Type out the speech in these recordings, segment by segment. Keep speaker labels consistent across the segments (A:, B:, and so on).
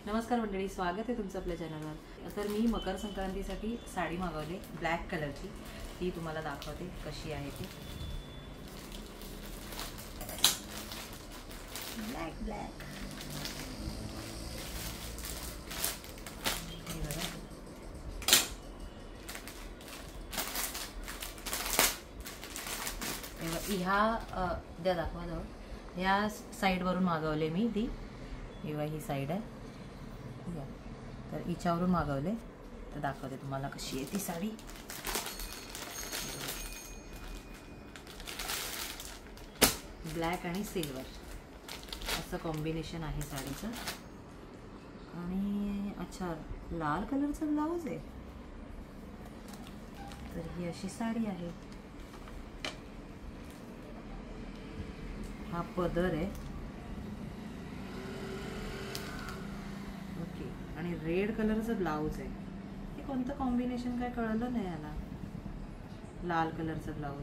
A: नमस्कार मंडळी, स्वागत आहे तुमचं आपल्या चॅनलवर। तर मी मकर संक्रांतीसाठी साडी मागवली ब्लॅक कलरची। ती तुम्हाला दाखवते कशी आहे ती। ब्लॅक ब्लॅक ह्या द्या दाखवा जाऊ। ह्या साईडवरून मागवले मी ती। ही साईड आहे, तर हिच्यावरून मागवले। तर दाखवते तुम्हाला कशी आहे ती साडी। ब्लॅक आणि सिल्वर असं कॉम्बिनेशन आहे साडीचं। आणि अच्छा, लाल कलरचा ब्लाउज आहे। तर ही अशी साडी आहे। हा पदर आहे ओके, आणि रेड कलरचा ब्लाउज आहे। हे कोणतं कॉम्बिनेशन काय कळलं नाही याला। लाल कलरचा ब्लाउज,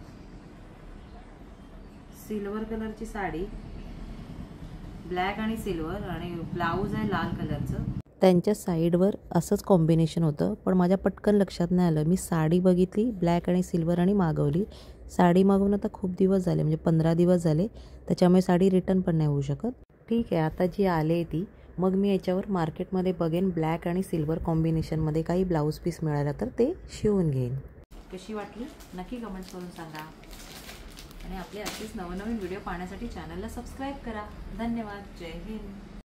A: सिल्वर कलरची साडी, ब्लॅक आणि सिल्वर, आणि ब्लाउज आहे लाल कलरचं। त्यांच्या साईडवर असंच कॉम्बिनेशन होतं, पण माझ्या पटकन लक्षात नाही आलं। मी साडी बघितली ब्लॅक आणि सिल्वर आणि मागवली। साडी मागवून आता खूप दिवस झाले, म्हणजे 15 दिवस झाले, त्याच्यामुळे साडी रिटर्न पण नाही होऊ शकत। ठीक आहे, आता जी आले ती मग मी याच्यावर मार्केटमध्ये बघेन ब्लॅक आणि सिल्वर कॉम्बिनेशनमध्ये काही ब्लाऊज पीस मिळाला तर ते शिवून घेईन। कशी वाटली नक्की कमेंट्स करून सांगा, आणि आपले असेच नवनवीन व्हिडिओ पाहण्यासाठी चॅनलला सबस्क्राईब करा। धन्यवाद। जय हिंद।